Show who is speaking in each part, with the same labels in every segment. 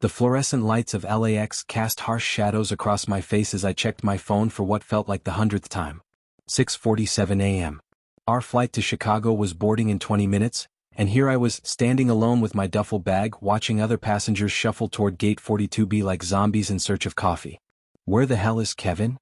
Speaker 1: The fluorescent lights of LAX cast harsh shadows across my face as I checked my phone for what felt like the 100th time. 6:47 a.m. Our flight to Chicago was boarding in 20 minutes, and here I was, standing alone with my duffel bag, watching other passengers shuffle toward Gate 42B like zombies in search of coffee. Where the hell is Kevin?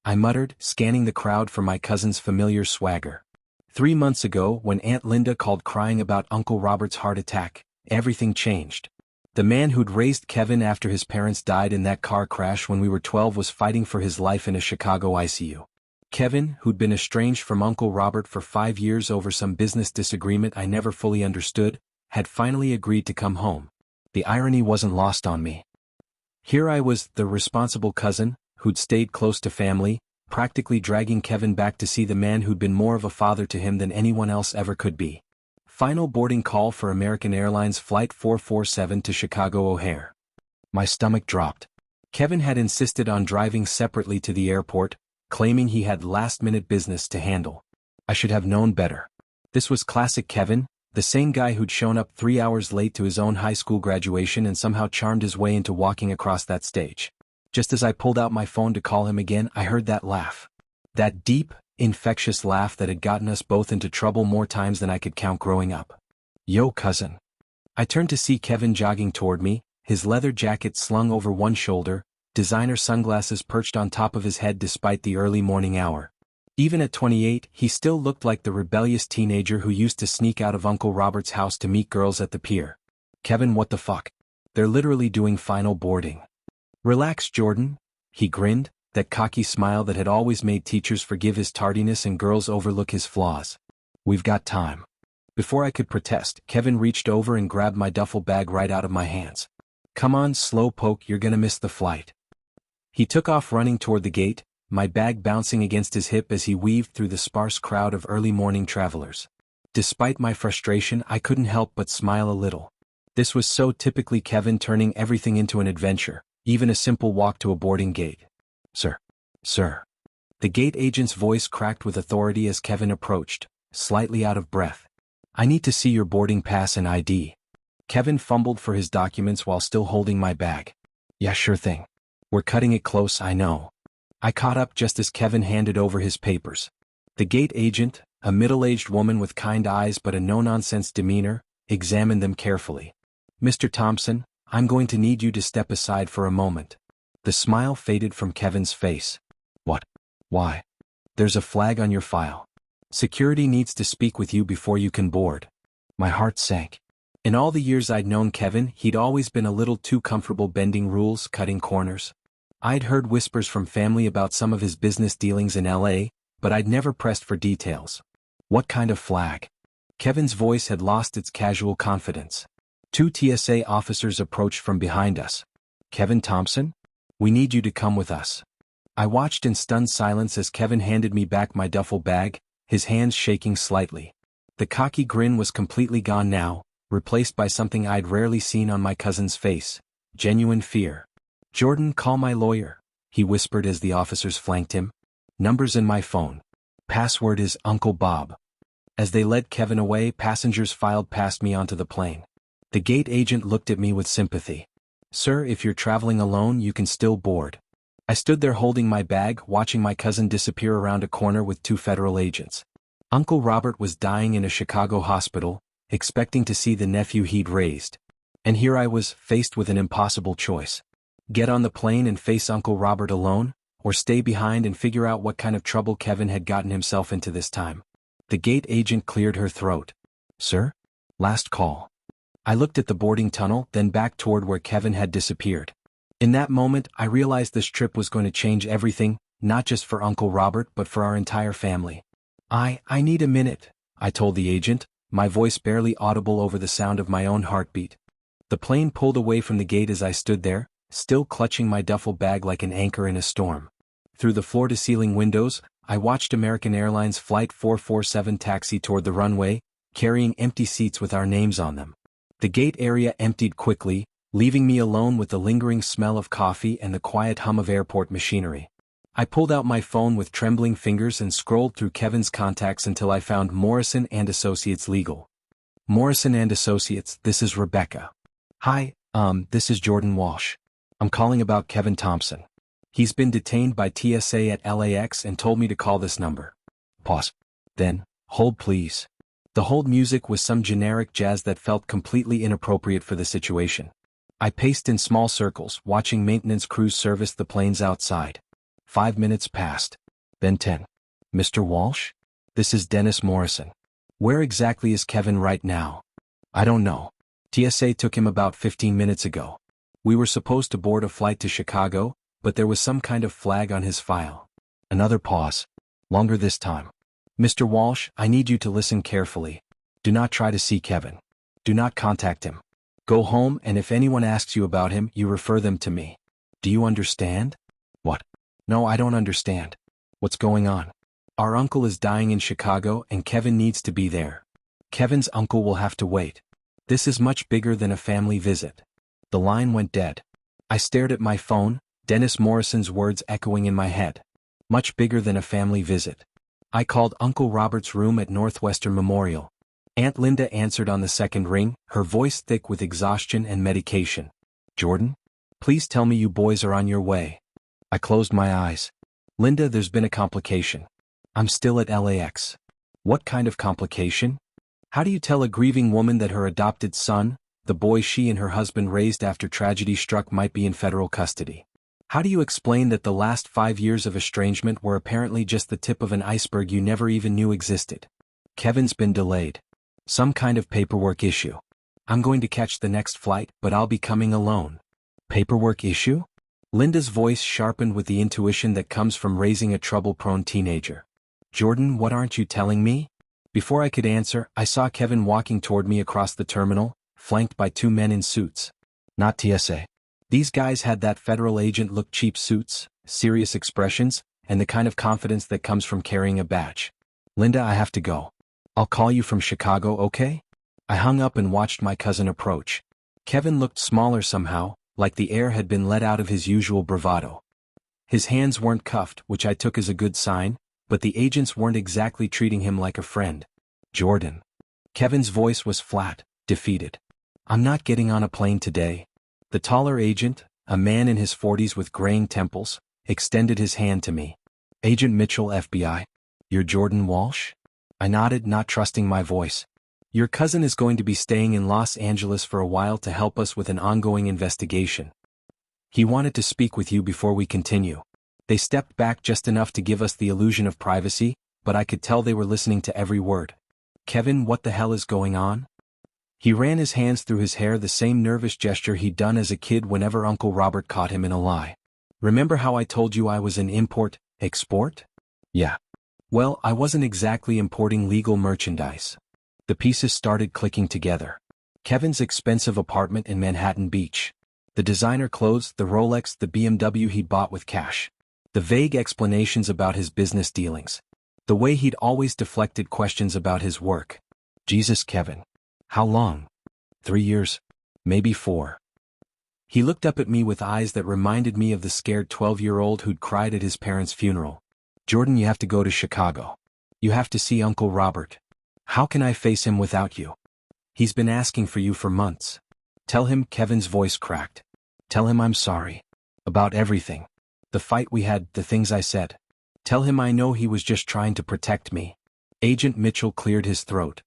Speaker 1: I muttered, scanning the crowd for my cousin's familiar swagger. 3 months ago, when Aunt Linda called crying about Uncle Robert's heart attack, everything changed. The man who'd raised Kevin after his parents died in that car crash when we were 12 was fighting for his life in a Chicago ICU. Kevin, who'd been estranged from Uncle Robert for 5 years over some business disagreement I never fully understood, had finally agreed to come home. The irony wasn't lost on me. Here I was, the responsible cousin, who'd stayed close to family, practically dragging Kevin back to see the man who'd been more of a father to him than anyone else ever could be. Final boarding call for American Airlines Flight 447 to Chicago O'Hare. My stomach dropped. Kevin had insisted on driving separately to the airport, claiming he had last-minute business to handle. I should have known better. This was classic Kevin, the same guy who'd shown up 3 hours late to his own high school graduation and somehow charmed his way into walking across that stage. Just as I pulled out my phone to call him again, I heard that laugh. That deep, infectious laugh that had gotten us both into trouble more times than I could count growing up. Yo, cousin. I turned to see Kevin jogging toward me, his leather jacket slung over one shoulder, designer sunglasses perched on top of his head despite the early morning hour. Even at 28, he still looked like the rebellious teenager who used to sneak out of Uncle Robert's house to meet girls at the pier. Kevin, what the fuck? They're literally doing final boarding. Relax, Jordan. He grinned, that cocky smile that had always made teachers forgive his tardiness and girls overlook his flaws. We've got time. Before I could protest, Kevin reached over and grabbed my duffel bag right out of my hands. Come on, slowpoke, you're gonna miss the flight. He took off running toward the gate, my bag bouncing against his hip as he weaved through the sparse crowd of early morning travelers. Despite my frustration, I couldn't help but smile a little. This was so typically Kevin, turning everything into an adventure, even a simple walk to a boarding gate. Sir. The gate agent's voice cracked with authority as Kevin approached, slightly out of breath. I need to see your boarding pass and ID. Kevin fumbled for his documents while still holding my bag. Yeah, sure thing. We're cutting it close, I know. I caught up just as Kevin handed over his papers. The gate agent, a middle-aged woman with kind eyes but a no-nonsense demeanor, examined them carefully. Mr. Thompson, I'm going to need you to step aside for a moment. The smile faded from Kevin's face. What? Why? There's a flag on your file. Security needs to speak with you before you can board. My heart sank. In all the years I'd known Kevin, he'd always been a little too comfortable bending rules, cutting corners. I'd heard whispers from family about some of his business dealings in LA, but I'd never pressed for details. What kind of flag? Kevin's voice had lost its casual confidence. 2 TSA officers approached from behind us. Kevin Thompson? We need you to come with us. I watched in stunned silence as Kevin handed me back my duffel bag, his hands shaking slightly. The cocky grin was completely gone now, replaced by something I'd rarely seen on my cousin's face: genuine fear. Jordan, call my lawyer, he whispered as the officers flanked him. Number's in my phone. Password is Uncle Bob. As they led Kevin away, passengers filed past me onto the plane. The gate agent looked at me with sympathy. Sir, if you're traveling alone, you can still board. I stood there holding my bag, watching my cousin disappear around a corner with 2 federal agents. Uncle Robert was dying in a Chicago hospital, expecting to see the nephew he'd raised. And here I was, faced with an impossible choice. Get on the plane and face Uncle Robert alone, or stay behind and figure out what kind of trouble Kevin had gotten himself into this time. The gate agent cleared her throat. Sir? Last call. I looked at the boarding tunnel, then back toward where Kevin had disappeared. In that moment, I realized this trip was going to change everything, not just for Uncle Robert but for our entire family. I need a minute, I told the agent, my voice barely audible over the sound of my own heartbeat. The plane pulled away from the gate as I stood there, still clutching my duffel bag like an anchor in a storm. Through the floor-to-ceiling windows, I watched American Airlines Flight 447 taxi toward the runway, carrying empty seats with our names on them. The gate area emptied quickly, leaving me alone with the lingering smell of coffee and the quiet hum of airport machinery. I pulled out my phone with trembling fingers and scrolled through Kevin's contacts until I found Morrison and Associates Legal. Morrison and Associates, this is Rebecca. Hi, This is Jordan Walsh. I'm calling about Kevin Thompson. He's been detained by TSA at LAX and told me to call this number. Pause. Then, hold please. The hold music was some generic jazz that felt completely inappropriate for the situation. I paced in small circles, watching maintenance crews service the planes outside. 5 minutes passed. Then 10. Mr. Walsh? This is Dennis Morrison. Where exactly is Kevin right now? I don't know. TSA took him about 15 minutes ago. We were supposed to board a flight to Chicago, but there was some kind of flag on his file. Another pause. Longer this time. Mr. Walsh, I need you to listen carefully. Do not try to see Kevin. Do not contact him. Go home, and if anyone asks you about him, you refer them to me. Do you understand? What? No, I don't understand. What's going on? Our uncle is dying in Chicago and Kevin needs to be there. Kevin's uncle will have to wait. This is much bigger than a family visit. The line went dead. I stared at my phone, Dennis Morrison's words echoing in my head. Much bigger than a family visit. I called Uncle Robert's room at Northwestern Memorial. Aunt Linda answered on the second ring, her voice thick with exhaustion and medication. Jordan? Please tell me you boys are on your way. I closed my eyes. Linda, there's been a complication. I'm still at LAX. What kind of complication? How do you tell a grieving woman that her adopted son, the boy she and her husband raised after tragedy struck, might be in federal custody? How do you explain that the last 5 years of estrangement were apparently just the tip of an iceberg you never even knew existed? Kevin's been delayed. Some kind of paperwork issue. I'm going to catch the next flight, but I'll be coming alone. Paperwork issue? Linda's voice sharpened with the intuition that comes from raising a trouble-prone teenager. Jordan, what aren't you telling me? Before I could answer, I saw Kevin walking toward me across the terminal, flanked by 2 men in suits. Not TSA. These guys had that federal agent look, cheap suits, serious expressions, and the kind of confidence that comes from carrying a badge. Linda, I have to go. I'll call you from Chicago, okay? I hung up and watched my cousin approach. Kevin looked smaller somehow, like the air had been let out of his usual bravado. His hands weren't cuffed, which I took as a good sign, but the agents weren't exactly treating him like a friend. Jordan. Kevin's voice was flat, defeated. I'm not getting on a plane today. The taller agent, a man in his 40s with graying temples, extended his hand to me. Agent Mitchell, FBI. You're Jordan Walsh? I nodded, not trusting my voice. Your cousin is going to be staying in Los Angeles for a while to help us with an ongoing investigation. He wanted to speak with you before we continue. They stepped back just enough to give us the illusion of privacy, but I could tell they were listening to every word. Kevin, what the hell is going on? He ran his hands through his hair, the same nervous gesture he'd done as a kid whenever Uncle Robert caught him in a lie. Remember how I told you I was an import-export? Yeah. Well, I wasn't exactly importing legal merchandise. The pieces started clicking together. Kevin's expensive apartment in Manhattan Beach. The designer clothes, the Rolex, the BMW he'd bought with cash. The vague explanations about his business dealings. The way he'd always deflected questions about his work. Jesus, Kevin. How long? 3 years. Maybe 4. He looked up at me with eyes that reminded me of the scared 12-year-old who'd cried at his parents' funeral. Jordan, you have to go to Chicago. You have to see Uncle Robert. How can I face him without you? He's been asking for you for months. Tell him, Kevin's voice cracked. Tell him I'm sorry. About everything. The fight we had, the things I said. Tell him I know he was just trying to protect me. Agent Mitchell cleared his throat.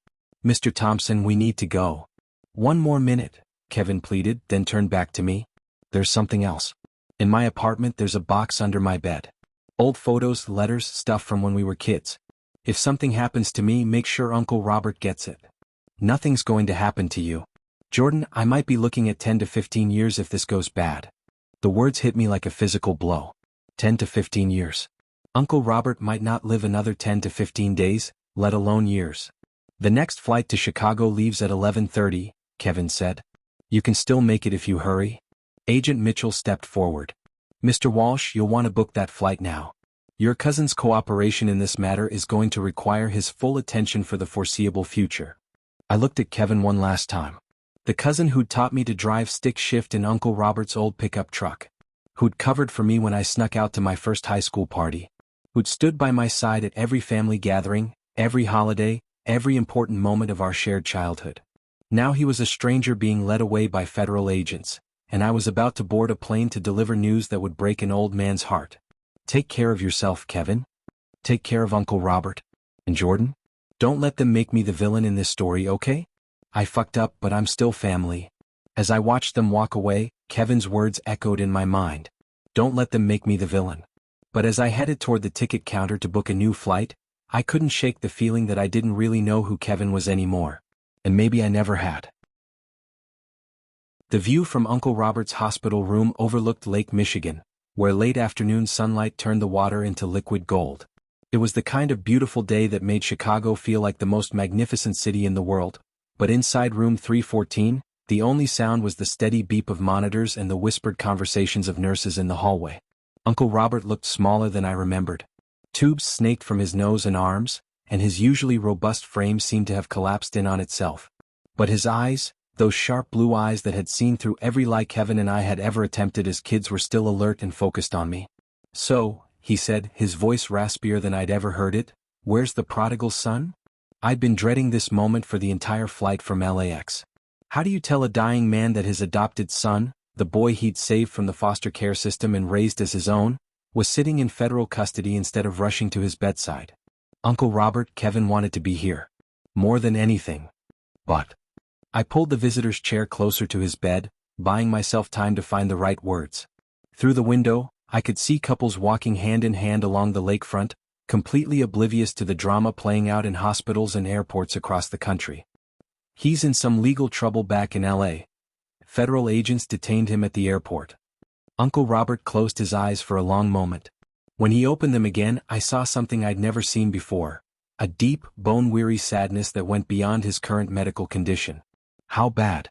Speaker 1: Mr. Thompson, we need to go. 1 more minute, Kevin pleaded, then turned back to me. There's something else. In my apartment there's a box under my bed. Old photos, letters, stuff from when we were kids. If something happens to me, make sure Uncle Robert gets it. Nothing's going to happen to you. Jordan, I might be looking at 10 to 15 years if this goes bad. The words hit me like a physical blow. 10 to 15 years. Uncle Robert might not live another 10 to 15 days, let alone years. The next flight to Chicago leaves at 11:30, Kevin said. You can still make it if you hurry. Agent Mitchell stepped forward. Mr. Walsh, you'll want to book that flight now. Your cousin's cooperation in this matter is going to require his full attention for the foreseeable future. I looked at Kevin one last time. The cousin who'd taught me to drive stick shift in Uncle Robert's old pickup truck. Who'd covered for me when I snuck out to my first high school party. Who'd stood by my side at every family gathering, every holiday, every important moment of our shared childhood. Now he was a stranger being led away by federal agents, and I was about to board a plane to deliver news that would break an old man's heart. Take care of yourself, Kevin. Take care of Uncle Robert. And Jordan? Don't let them make me the villain in this story, okay? I fucked up, but I'm still family. As I watched them walk away, Kevin's words echoed in my mind. Don't let them make me the villain. But as I headed toward the ticket counter to book a new flight, I couldn't shake the feeling that I didn't really know who Kevin was anymore. And maybe I never had. The view from Uncle Robert's hospital room overlooked Lake Michigan, where late afternoon sunlight turned the water into liquid gold. It was the kind of beautiful day that made Chicago feel like the most magnificent city in the world, but inside room 314, the only sound was the steady beep of monitors and the whispered conversations of nurses in the hallway. Uncle Robert looked smaller than I remembered. Tubes snaked from his nose and arms, and his usually robust frame seemed to have collapsed in on itself. But his eyes, those sharp blue eyes that had seen through every lie Kevin and I had ever attempted as kids, were still alert and focused on me. "So," he said, his voice raspier than I'd ever heard it, "where's the prodigal son?" I'd been dreading this moment for the entire flight from LAX. How do you tell a dying man that his adopted son, the boy he'd saved from the foster care system and raised as his own, was sitting in federal custody instead of rushing to his bedside? Uncle Robert, Kevin wanted to be here. More than anything. But I pulled the visitor's chair closer to his bed, buying myself time to find the right words. Through the window, I could see couples walking hand in hand along the lakefront, completely oblivious to the drama playing out in hospitals and airports across the country. "He's in some legal trouble back in LA. Federal agents detained him at the airport." Uncle Robert closed his eyes for a long moment. When he opened them again, I saw something I'd never seen before. A deep, bone-weary sadness that went beyond his current medical condition. How bad?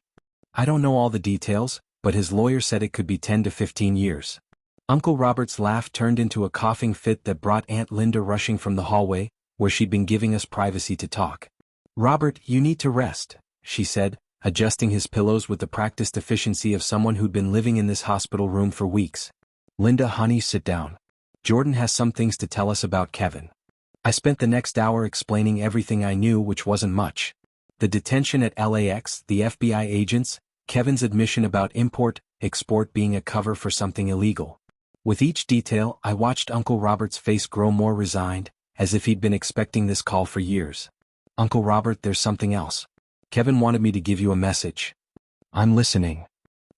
Speaker 1: I don't know all the details, but his lawyer said it could be 10 to 15 years. Uncle Robert's laugh turned into a coughing fit that brought Aunt Linda rushing from the hallway, where she'd been giving us privacy to talk. "Robert, you need to rest," she said, adjusting his pillows with the practiced efficiency of someone who'd been living in this hospital room for weeks. "Linda, honey, sit down. Jordan has some things to tell us about Kevin." I spent the next hour explaining everything I knew, which wasn't much. The detention at LAX, the FBI agents, Kevin's admission about import-export being a cover for something illegal. With each detail, I watched Uncle Robert's face grow more resigned, as if he'd been expecting this call for years. "Uncle Robert, there's something else. Kevin wanted me to give you a message." "I'm listening."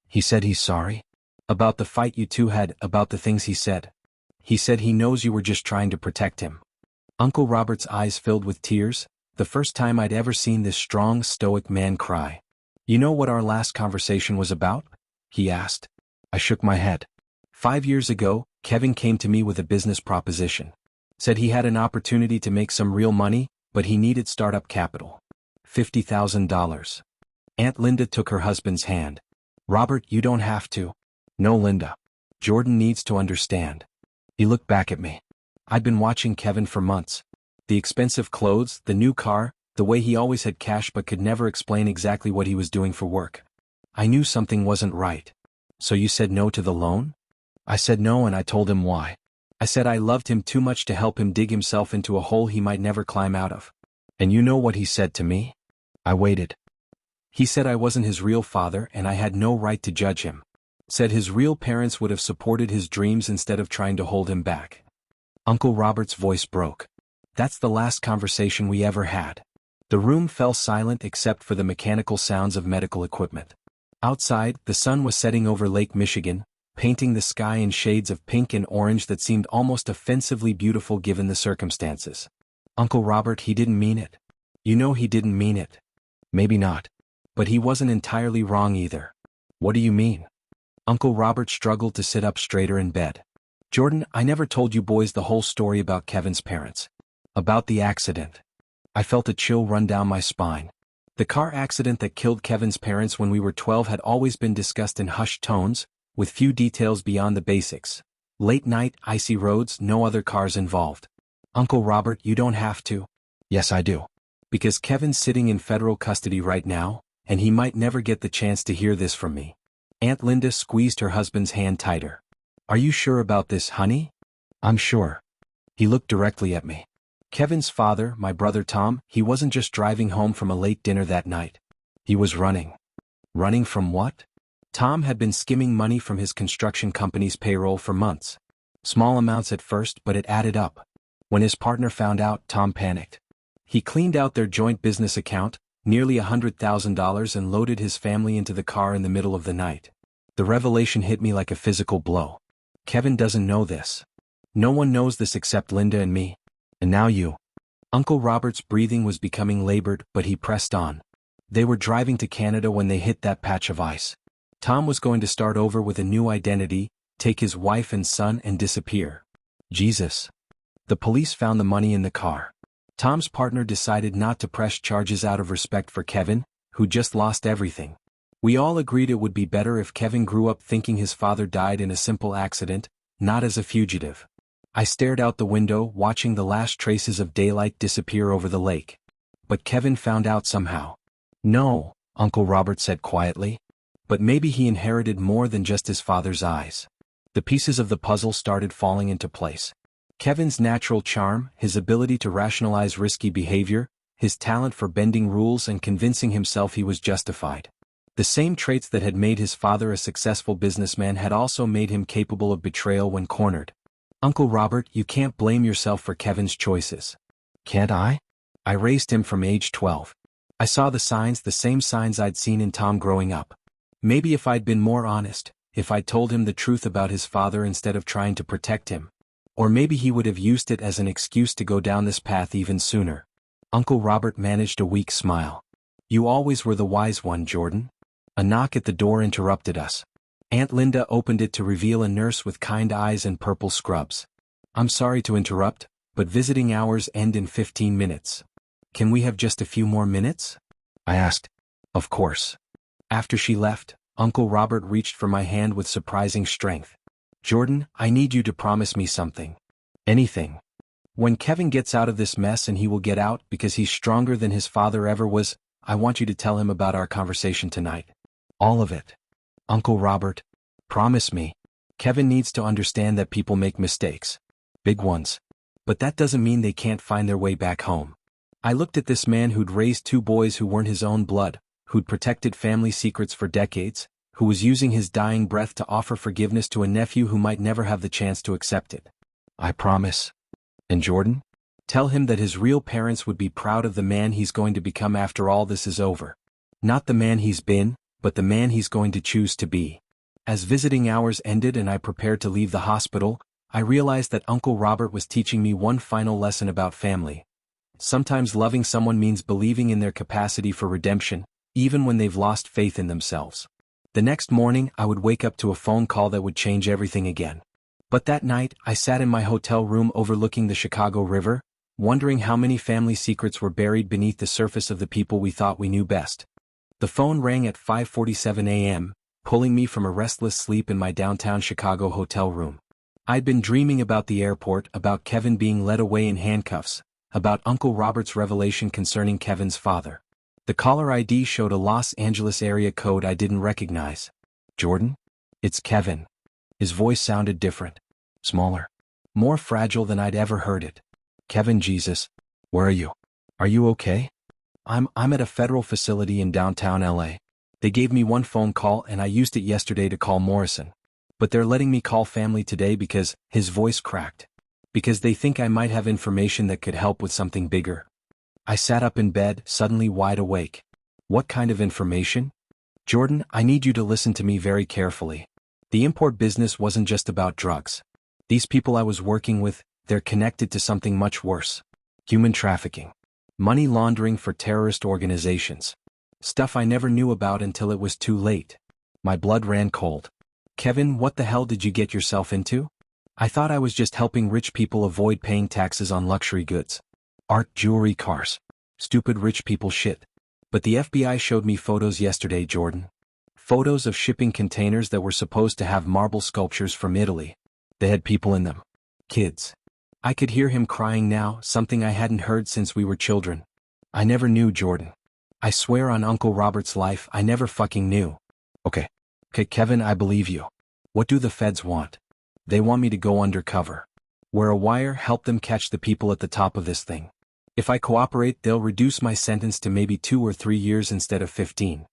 Speaker 1: "He said he's sorry. About the fight you two had, about the things he said. He said he knows you were just trying to protect him." Uncle Robert's eyes filled with tears, the first time I'd ever seen this strong, stoic man cry. "You know what our last conversation was about?" he asked. I shook my head. 5 years ago, Kevin came to me with a business proposition. Said he had an opportunity to make some real money, but he needed startup capital. $50,000. Aunt Linda took her husband's hand. "Robert, you don't have to." "No, Linda. Jordan needs to understand." He looked back at me. I'd been watching Kevin for months. The expensive clothes, the new car, the way he always had cash but could never explain exactly what he was doing for work. I knew something wasn't right. "So you said no to the loan?" I said no, and I told him why. I said I loved him too much to help him dig himself into a hole he might never climb out of. And you know what he said to me? I waited. He said I wasn't his real father and I had no right to judge him. Said his real parents would have supported his dreams instead of trying to hold him back. Uncle Robert's voice broke. That's the last conversation we ever had. The room fell silent except for the mechanical sounds of medical equipment. Outside, the sun was setting over Lake Michigan, painting the sky in shades of pink and orange that seemed almost offensively beautiful given the circumstances. Uncle Robert, he didn't mean it. You know he didn't mean it. Maybe not. But he wasn't entirely wrong either. What do you mean? Uncle Robert struggled to sit up straighter in bed. Jordan, I never told you boys the whole story about Kevin's parents. About the accident. I felt a chill run down my spine. The car accident that killed Kevin's parents when we were 12 had always been discussed in hushed tones, with few details beyond the basics. Late night, icy roads, no other cars involved. Uncle Robert, you don't have to. Yes, I do. Because Kevin's sitting in federal custody right now, and he might never get the chance to hear this from me. Aunt Linda squeezed her husband's hand tighter. Are you sure about this, honey? I'm sure. He looked directly at me. Kevin's father, my brother Tom, he wasn't just driving home from a late dinner that night. He was running. Running from what? Tom had been skimming money from his construction company's payroll for months. Small amounts at first, but it added up. When his partner found out, Tom panicked. He cleaned out their joint business account, nearly $100,000, and loaded his family into the car in the middle of the night. The revelation hit me like a physical blow. Kevin doesn't know this. No one knows this except Linda and me. And now you. Uncle Robert's breathing was becoming labored, but he pressed on. They were driving to Canada when they hit that patch of ice. Tom was going to start over with a new identity, take his wife and son and disappear. Jesus. The police found the money in the car. Tom's partner decided not to press charges out of respect for Kevin, who just lost everything. We all agreed it would be better if Kevin grew up thinking his father died in a simple accident, not as a fugitive. I stared out the window, watching the last traces of daylight disappear over the lake. But Kevin found out somehow. No, Uncle Robert said quietly. But maybe he inherited more than just his father's eyes. The pieces of the puzzle started falling into place. Kevin's natural charm, his ability to rationalize risky behavior, his talent for bending rules and convincing himself he was justified. The same traits that had made his father a successful businessman had also made him capable of betrayal when cornered. Uncle Robert, you can't blame yourself for Kevin's choices. Can't I? I raised him from age 12. I saw the signs, the same signs I'd seen in Tom growing up. Maybe if I'd been more honest, if I'd told him the truth about his father instead of trying to protect him. Or maybe he would have used it as an excuse to go down this path even sooner. Uncle Robert managed a weak smile. You always were the wise one, Jordan. A knock at the door interrupted us. Aunt Linda opened it to reveal a nurse with kind eyes and purple scrubs. I'm sorry to interrupt, but visiting hours end in 15 minutes. Can we have just a few more minutes? I asked. Of course. After she left, Uncle Robert reached for my hand with surprising strength. Jordan, I need you to promise me something. Anything. When Kevin gets out of this mess, and he will get out because he's stronger than his father ever was, I want you to tell him about our conversation tonight. All of it. Uncle Robert, promise me. Kevin needs to understand that people make mistakes. Big ones. But that doesn't mean they can't find their way back home. I looked at this man who'd raised two boys who weren't his own blood, who'd protected family secrets for decades, who was using his dying breath to offer forgiveness to a nephew who might never have the chance to accept it. I promise. And Jordan? Tell him that his real parents would be proud of the man he's going to become after all this is over. Not the man he's been, but the man he's going to choose to be. As visiting hours ended and I prepared to leave the hospital, I realized that Uncle Robert was teaching me one final lesson about family. Sometimes loving someone means believing in their capacity for redemption, even when they've lost faith in themselves. The next morning, I would wake up to a phone call that would change everything again. But that night, I sat in my hotel room overlooking the Chicago River, wondering how many family secrets were buried beneath the surface of the people we thought we knew best. The phone rang at 5:47 a.m., pulling me from a restless sleep in my downtown Chicago hotel room. I'd been dreaming about the airport, about Kevin being led away in handcuffs, about Uncle Robert's revelation concerning Kevin's father. The caller ID showed a Los Angeles area code I didn't recognize. Jordan? It's Kevin. His voice sounded different. Smaller. More fragile than I'd ever heard it. Kevin, Jesus. Where are you? Are you okay? I'm at a federal facility in downtown LA. They gave me one phone call and I used it yesterday to call Morrison. But they're letting me call family today because, his voice cracked. Because they think I might have information that could help with something bigger. I sat up in bed, suddenly wide awake. What kind of information? Jordan, I need you to listen to me very carefully. The import business wasn't just about drugs. These people I was working with, they're connected to something much worse. Human trafficking. Money laundering for terrorist organizations. Stuff I never knew about until it was too late. My blood ran cold. Kevin, what the hell did you get yourself into? I thought I was just helping rich people avoid paying taxes on luxury goods. Art, jewelry, cars. Stupid rich people shit. But the FBI showed me photos yesterday, Jordan. Photos of shipping containers that were supposed to have marble sculptures from Italy. They had people in them. Kids. I could hear him crying now, something I hadn't heard since we were children. I never knew, Jordan. I swear on Uncle Robert's life, I never fucking knew. Okay, Kevin, I believe you. What do the feds want? They want me to go undercover. Wear a wire, help them catch the people at the top of this thing. If I cooperate, they'll reduce my sentence to maybe 2 or 3 years instead of 15.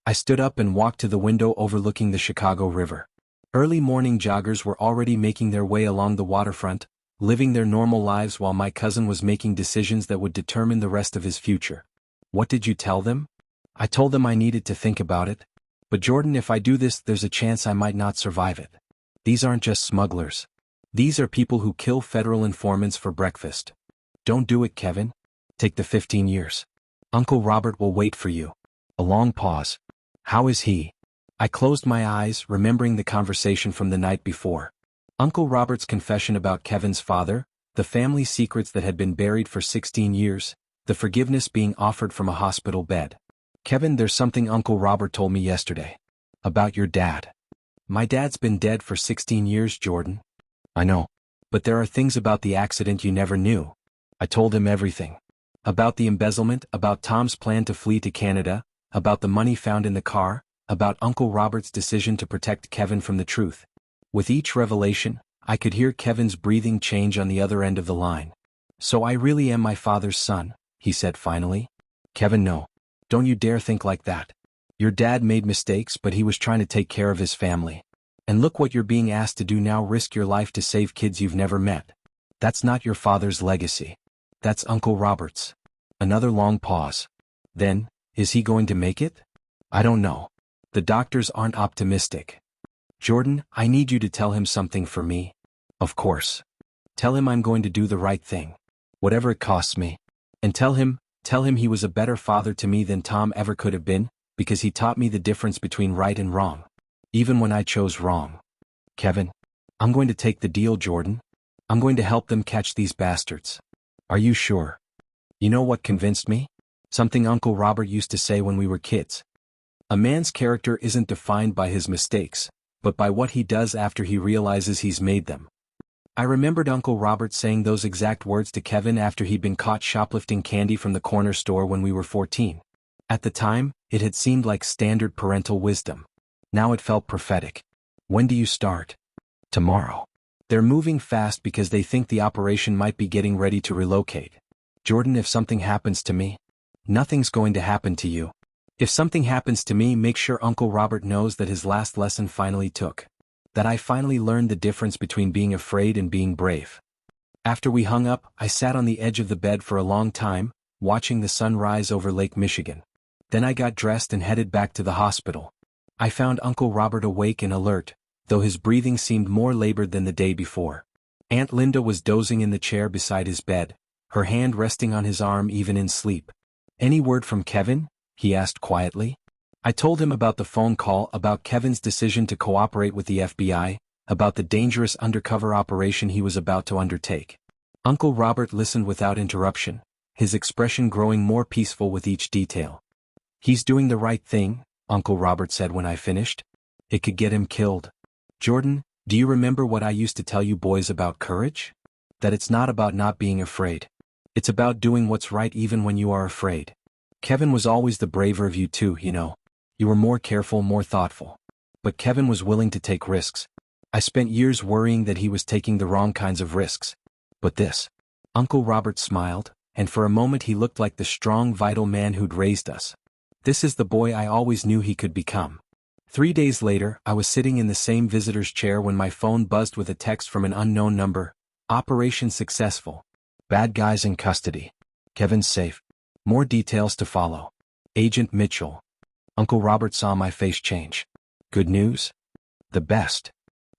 Speaker 1: I stood up and walked to the window overlooking the Chicago River. Early morning joggers were already making their way along the waterfront, living their normal lives while my cousin was making decisions that would determine the rest of his future. What did you tell them? I told them I needed to think about it. But Jordan, if I do this, there's a chance I might not survive it. These aren't just smugglers. These are people who kill federal informants for breakfast. Don't do it, Kevin. Take the 15 years. Uncle Robert will wait for you. A long pause. How is he? I closed my eyes, remembering the conversation from the night before. Uncle Robert's confession about Kevin's father, the family secrets that had been buried for 16 years, the forgiveness being offered from a hospital bed. Kevin, there's something Uncle Robert told me yesterday. About your dad. My dad's been dead for 16 years, Jordan. I know. But there are things about the accident you never knew. I told him everything. About the embezzlement, about Tom's plan to flee to Canada, about the money found in the car, about Uncle Robert's decision to protect Kevin from the truth. With each revelation, I could hear Kevin's breathing change on the other end of the line. So I really am my father's son, he said finally. Kevin, no. Don't you dare think like that. Your dad made mistakes, but he was trying to take care of his family. And look what you're being asked to do now, risk your life to save kids you've never met. That's not your father's legacy. That's Uncle Robert's. Another long pause. Then, is he going to make it? I don't know. The doctors aren't optimistic. Jordan, I need you to tell him something for me. Of course. Tell him I'm going to do the right thing. Whatever it costs me. And tell him he was a better father to me than Tom ever could have been, because he taught me the difference between right and wrong. Even when I chose wrong. Kevin, I'm going to take the deal, Jordan. I'm going to help them catch these bastards. Are you sure? You know what convinced me? Something Uncle Robert used to say when we were kids. A man's character isn't defined by his mistakes, but by what he does after he realizes he's made them. I remembered Uncle Robert saying those exact words to Kevin after he'd been caught shoplifting candy from the corner store when we were 14. At the time, it had seemed like standard parental wisdom. Now it felt prophetic. When do you start? Tomorrow. They're moving fast because they think the operation might be getting ready to relocate. Jordan, if something happens to me, nothing's going to happen to you. If something happens to me, make sure Uncle Robert knows that his last lesson finally took. That I finally learned the difference between being afraid and being brave. After we hung up, I sat on the edge of the bed for a long time, watching the sun rise over Lake Michigan. Then I got dressed and headed back to the hospital. I found Uncle Robert awake and alert, though his breathing seemed more labored than the day before. Aunt Linda was dozing in the chair beside his bed, her hand resting on his arm even in sleep. Any word from Kevin? He asked quietly. I told him about the phone call, about Kevin's decision to cooperate with the FBI, about the dangerous undercover operation he was about to undertake. Uncle Robert listened without interruption, his expression growing more peaceful with each detail. He's doing the right thing, Uncle Robert said when I finished. It could get him killed. Jordan, do you remember what I used to tell you boys about courage? That it's not about not being afraid. It's about doing what's right even when you are afraid. Kevin was always the braver of you two, you know. You were more careful, more thoughtful. But Kevin was willing to take risks. I spent years worrying that he was taking the wrong kinds of risks. But this. Uncle Robert smiled, and for a moment he looked like the strong, vital man who'd raised us. This is the boy I always knew he could become. 3 days later, I was sitting in the same visitor's chair when my phone buzzed with a text from an unknown number. Operation successful. Bad guys in custody. Kevin's safe. More details to follow. Agent Mitchell. Uncle Robert saw my face change. Good news? The best.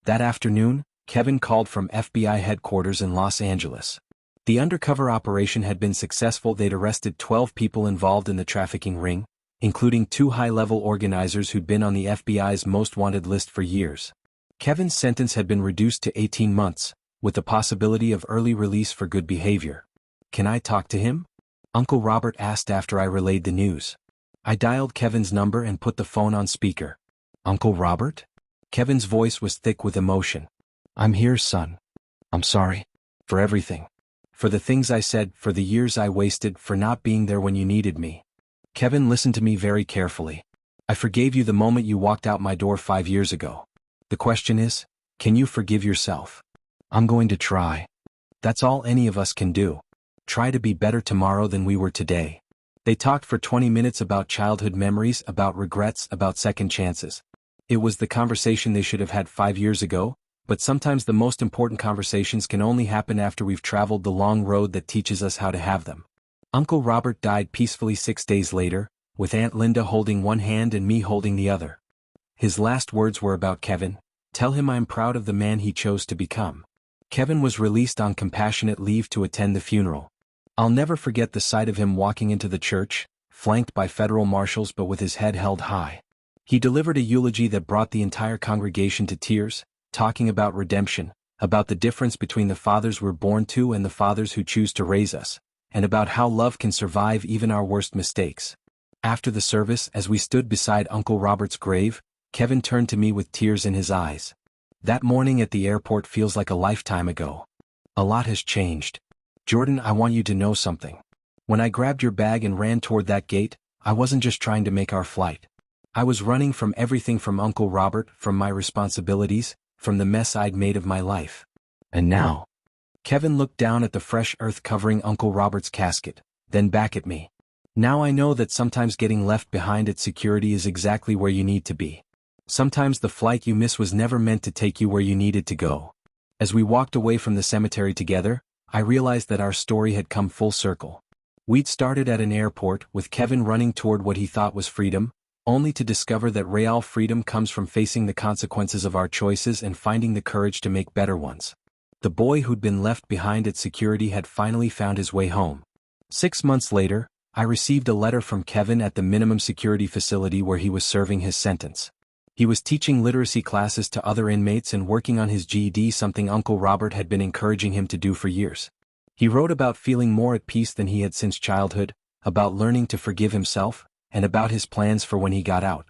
Speaker 1: That afternoon, Kevin called from FBI headquarters in Los Angeles. The undercover operation had been successful. They'd arrested 12 people involved in the trafficking ring, including 2 high-level organizers who'd been on the FBI's most wanted list for years. Kevin's sentence had been reduced to 18 months, with the possibility of early release for good behavior. Can I talk to him? Uncle Robert asked after I relayed the news. I dialed Kevin's number and put the phone on speaker. Uncle Robert? Kevin's voice was thick with emotion. I'm here, son. I'm sorry. For everything. For the things I said, for the years I wasted, for not being there when you needed me. Kevin listened to me very carefully. I forgave you the moment you walked out my door 5 years ago. The question is, can you forgive yourself? I'm going to try. That's all any of us can do. try to be better tomorrow than we were today. They talked for 20 minutes about childhood memories, about regrets, about second chances. It was the conversation they should have had 5 years ago, but sometimes the most important conversations can only happen after we've traveled the long road that teaches us how to have them. Uncle Robert died peacefully 6 days later, with Aunt Linda holding one hand and me holding the other. His last words were about Kevin. Tell him I'm proud of the man he chose to become. Kevin was released on compassionate leave to attend the funeral. I'll never forget the sight of him walking into the church, flanked by federal marshals but with his head held high. He delivered a eulogy that brought the entire congregation to tears, talking about redemption, about the difference between the fathers we're born to and the fathers who choose to raise us, and about how love can survive even our worst mistakes. After the service, as we stood beside Uncle Robert's grave, Kevin turned to me with tears in his eyes. That morning at the airport feels like a lifetime ago. A lot has changed. Jordan, I want you to know something. When I grabbed your bag and ran toward that gate, I wasn't just trying to make our flight. I was running from everything, from Uncle Robert, from my responsibilities, from the mess I'd made of my life. And now. Kevin looked down at the fresh earth covering Uncle Robert's casket, then back at me. Now I know that sometimes getting left behind at security is exactly where you need to be. Sometimes the flight you miss was never meant to take you where you needed to go. As we walked away from the cemetery together, I realized that our story had come full circle. We'd started at an airport, with Kevin running toward what he thought was freedom, only to discover that real freedom comes from facing the consequences of our choices and finding the courage to make better ones. The boy who'd been left behind at security had finally found his way home. 6 months later, I received a letter from Kevin at the minimum security facility where he was serving his sentence. He was teaching literacy classes to other inmates and working on his GED, something Uncle Robert had been encouraging him to do for years. He wrote about feeling more at peace than he had since childhood, about learning to forgive himself, and about his plans for when he got out.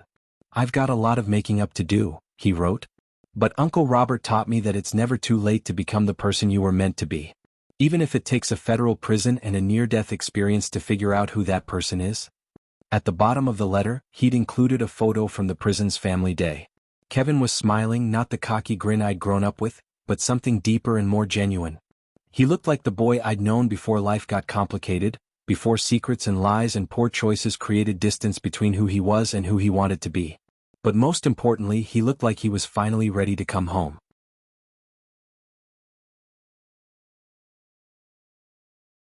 Speaker 1: I've got a lot of making up to do, he wrote. But Uncle Robert taught me that it's never too late to become the person you were meant to be. Even if it takes a federal prison and a near-death experience to figure out who that person is. At the bottom of the letter, he'd included a photo from the prison's family day. Kevin was smiling, not the cocky grin I'd grown up with, but something deeper and more genuine. He looked like the boy I'd known before life got complicated, before secrets and lies and poor choices created distance between who he was and who he wanted to be. But most importantly, he looked like he was finally ready to come home.